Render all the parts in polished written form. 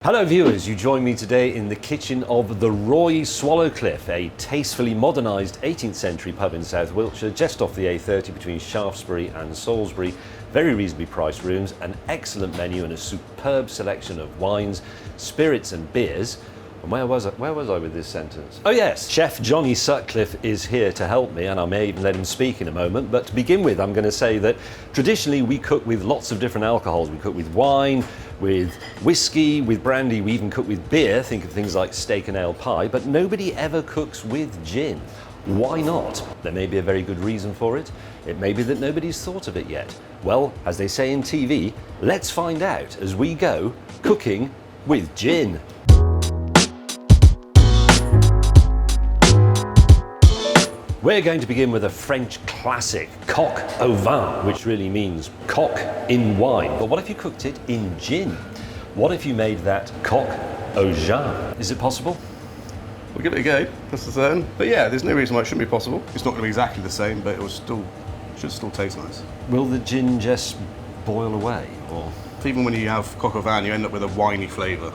Hello viewers, you join me today in the kitchen of the Roy Swallowcliffe, a tastefully modernised 18th century pub in South Wiltshire, just off the A30 between Shaftesbury and Salisbury. Very reasonably priced rooms, an excellent menu and a superb selection of wines, spirits and beers. And where was I with this sentence? Oh yes, Chef Johnny Sutcliffe is here to help me, and I may even let him speak in a moment. But to begin with, I'm going to say that traditionally we cook with lots of different alcohols. We cook with wine, with whiskey, with brandy, we even cook with beer. Think of things like steak and ale pie, but nobody ever cooks with gin. Why not? There may be a very good reason for it. It may be that nobody's thought of it yet. Well, as they say in TV, let's find out as we go cooking with gin. We're going to begin with a French classic, coq au vin, which really means cock in wine. But what if you cooked it in gin? What if you made that coq au gin? Is it possible? We'll give it a go, that's for certain. But yeah, there's no reason why it shouldn't be possible. It's not going to be exactly the same, but should still taste nice. Will the gin just boil away, or? Even when you have coq au vin, you end up with a winey flavour.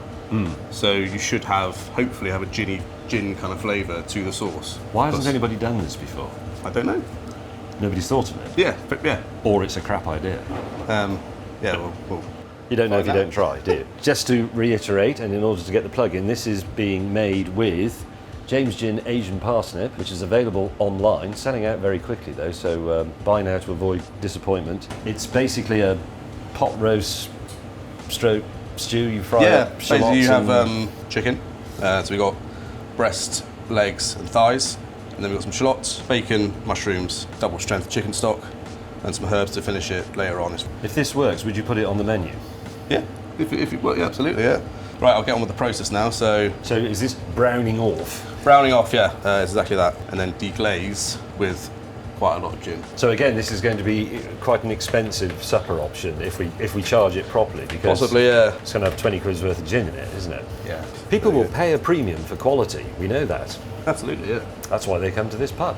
So you should hopefully have a gin kind of flavour to the sauce. Why hasn't anybody done this before? I don't know. Nobody's thought of it? Yeah. Or it's a crap idea? Well, you don't know if you don't try, do you? Just to reiterate, and in order to get the plug in, this is being made with James Gin Asian Parsnip, which is available online, selling out very quickly though, so buy now to avoid disappointment. It's basically a pot roast stroke stew. You fry up basically you have chicken, so we got breast, legs and thighs, and then we've got some shallots, bacon, mushrooms, double strength chicken stock, and some herbs to finish it later on. If this works, would you put it on the menu? Yeah, if it works, yeah, absolutely, yeah. Right, I'll get on with the process now. So is this browning off? Browning off, yeah, it's exactly that, and then deglaze with quite a lot of gin. So again, this is going to be quite an expensive supper option if we charge it properly, because possibly, yeah, it's going to have 20 quid's worth of gin in it, isn't it? Yeah. People will pay a premium for quality. We know that. Absolutely, yeah. That's why they come to this pub.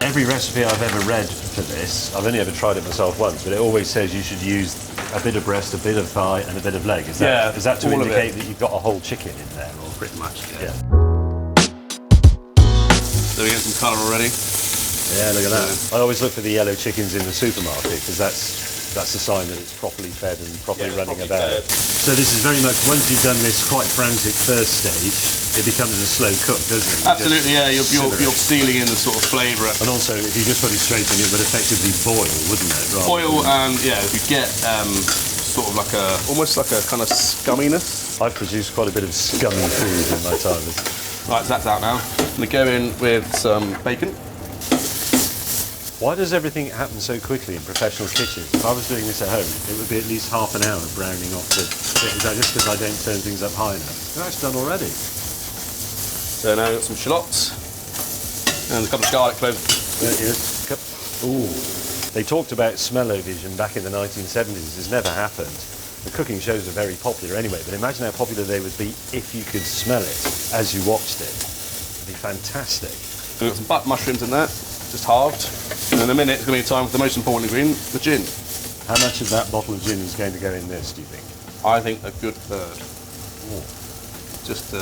Every recipe I've ever read for this, I've only ever tried it myself once, but it always says you should use a bit of breast, a bit of thigh, and a bit of leg. Is that to indicate that you've got a whole chicken in there? Or? Pretty much, yeah. So we get some colour already. Yeah, look at that. I always look for the yellow chickens in the supermarket, because that's a sign that it's properly fed and properly running about. So this is very much, once you've done this quite frantic first stage, it becomes a slow cook, doesn't it? Absolutely, yeah. You're sealing in the sort of flavour. And also, if you just put it straight in, it would effectively boil, wouldn't it? Boil, and yeah, you get sort of like almost like a kind of scumminess. I've produced quite a bit of scummy food in my time. Right, so that's out now. I'm going to go in with some bacon. Why does everything happen so quickly in professional kitchens? If I was doing this at home, it would be at least half an hour browning off the... Is that just because I don't turn things up high enough? No, it's done already. So now I've got some shallots and a couple of garlic cloves. Ooh. They talked about smell-o-vision back in the 1970s. It's never happened. The cooking shows are very popular anyway, but imagine how popular they would be if you could smell it as you watched it. It'd be fantastic. So we've got some butter mushrooms in there, just halved. And in a minute, it's going to be time for the most important ingredient, the gin. How much of that bottle of gin is going to go in this, do you think? I think a good third. Ooh. Just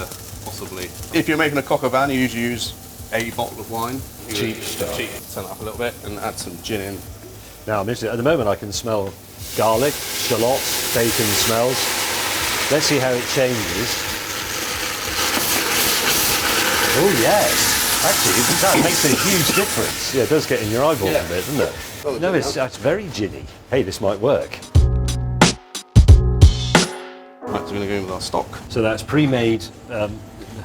possibly. If you're making a coq au vin, you usually use a bottle of wine. Cheap stuff. Turn it up a little bit and add some gin in. Now, at the moment I can smell garlic, shallots, bacon smells. Let's see how it changes. Oh yes. Actually, that makes a huge difference. Yeah, it does get in your eyeballs a bit, doesn't it? Oh, no, it's very ginny. Hey, this might work. Right, so we're going to go in with our stock. So that's pre-made,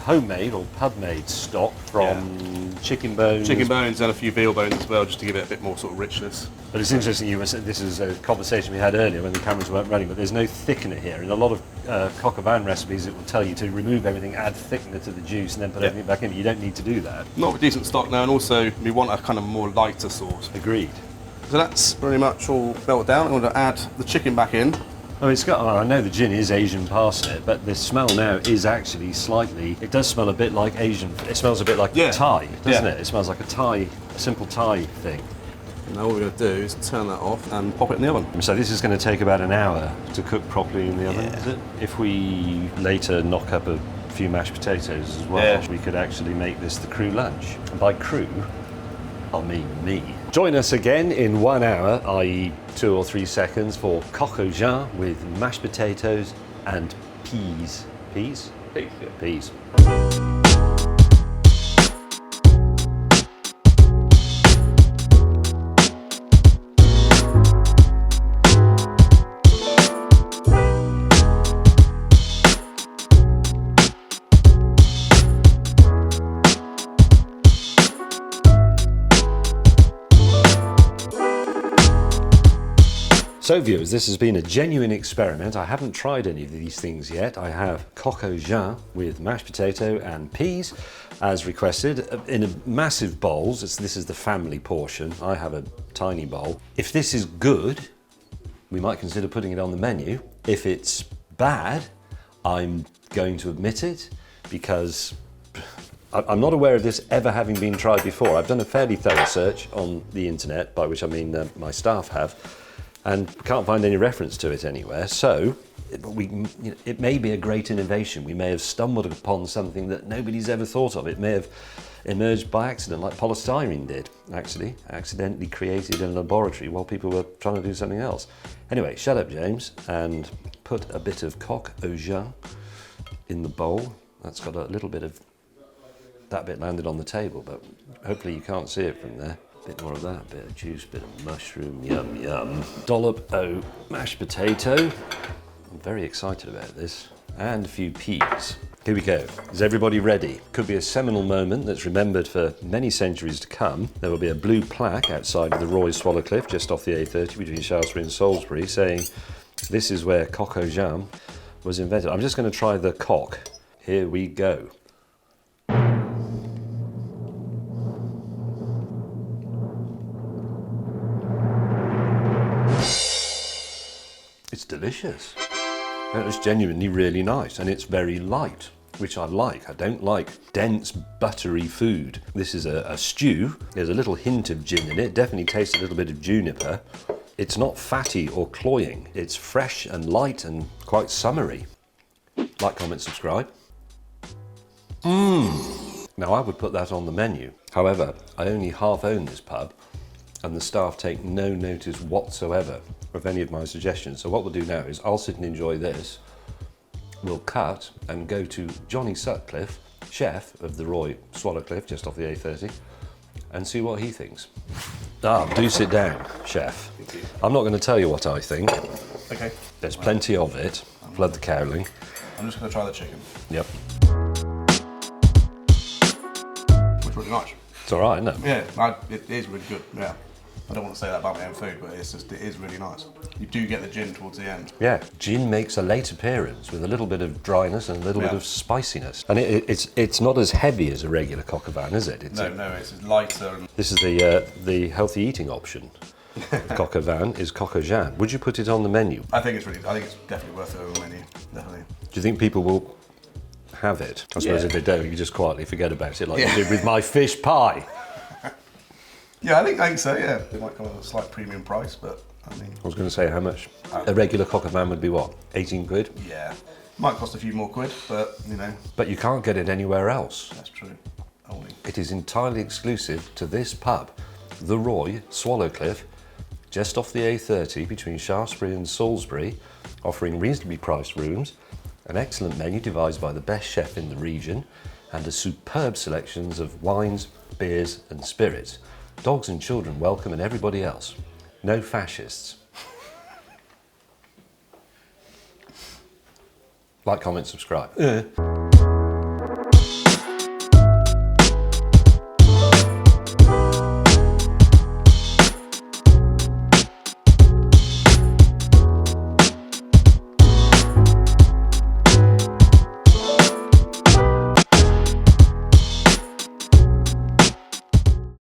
homemade or pub-made stock from chicken bones. Chicken bones and a few veal bones as well, just to give it a bit more sort of richness. But it's interesting, this is a conversation we had earlier when the cameras weren't running, but there's no thickener here. In a lot of coq au vin recipes, it will tell you to remove everything, add thickener to the juice, and then put everything back in. But you don't need to do that. Not with decent stock now, and also we want a kind of more lighter sauce. Agreed. So that's pretty much all melted down. I'm going to add the chicken back in. Oh, I know the gin is Asian parsnip, but the smell now is actually slightly, it does smell a bit like Asian, it smells a bit like Thai, doesn't it? It smells like a simple Thai thing. Now what we're going to do is turn that off and pop it in the oven. So this is going to take about an hour to cook properly in the oven, is it? If we later knock up a few mashed potatoes as well, we could actually make this the crew lunch. And by crew, I mean me. Join us again in 1 hour, i.e. 2 or 3 seconds, for coq au vin with mashed potatoes and peas. Peas? Peas, yeah. Peas. So viewers, this has been a genuine experiment. I haven't tried any of these things yet. I have coq au vin with mashed potato and peas, as requested, in a massive bowls. This is the family portion. I have a tiny bowl. If this is good, we might consider putting it on the menu. If it's bad, I'm going to admit it, because I'm not aware of this ever having been tried before. I've done a fairly thorough search on the internet, by which I mean my staff have, and can't find any reference to it anywhere. So it may be a great innovation. We may have stumbled upon something that nobody's ever thought of. It may have emerged by accident, like polystyrene did, actually, accidentally created in a laboratory while people were trying to do something else. Anyway, shut up, James, and put a bit of coq au vin in the bowl. That's got a little bit of, that bit landed on the table, but hopefully you can't see it from there. Bit more of that, bit of juice, bit of mushroom, yum yum. Dollop o' mashed potato. I'm very excited about this. And a few peas. Here we go. Is everybody ready? Could be a seminal moment that's remembered for many centuries to come. There will be a blue plaque outside of the Roy Swallow Cliff, just off the A30 between Shaftesbury and Salisbury, saying this is where coq au vin was invented. I'm just going to try the coq. Here we go. It's delicious. It's genuinely really nice, and it's very light, which I like. I don't like dense, buttery food. This is a stew. There's a little hint of gin in it. Definitely tastes a little bit of juniper. It's not fatty or cloying. It's fresh and light and quite summery. Like, comment, subscribe. Now, I would put that on the menu. However, I only half own this pub, and the staff take no notice whatsoever of any of my suggestions. So what we'll do now is I'll sit and enjoy this. We'll cut and go to Johnny Sutcliffe, chef of the Roy Swallow Cliff, just off the A30, and see what he thinks. Do sit down, chef. I'm not going to tell you what I think. Okay. There's plenty of it. Flood the cowling. I'm just going to try the chicken. Yep. It's really nice. It's all right, isn't it? Yeah, it is really good, yeah. I don't want to say that about my own food, but it is really nice. You do get the gin towards the end. Yeah, gin makes a late appearance with a little bit of dryness and a little bit of spiciness. And it's not as heavy as a regular coq au vin, is it? No, it's lighter. This is the healthy eating option. Coq au vin is coq au vin. Would you put it on the menu? I think it's definitely worth it on the menu, definitely. Do you think people will have it? I suppose if they don't, you just quietly forget about it, like you did with my fish pie. Yeah, I think so, yeah. They might come at a slight premium price, but I mean... I was going to say how much. A regular coq au vin would be what, 18 quid? Yeah. Might cost a few more quid, but, you know... But you can't get it anywhere else. That's true. Only. It is entirely exclusive to this pub, the Roy Swallow Cliff, just off the A30 between Shaftesbury and Salisbury, offering reasonably priced rooms, an excellent menu devised by the best chef in the region, and a superb selections of wines, beers and spirits. Dogs and children welcome, and everybody else. No fascists. Like, comment, subscribe.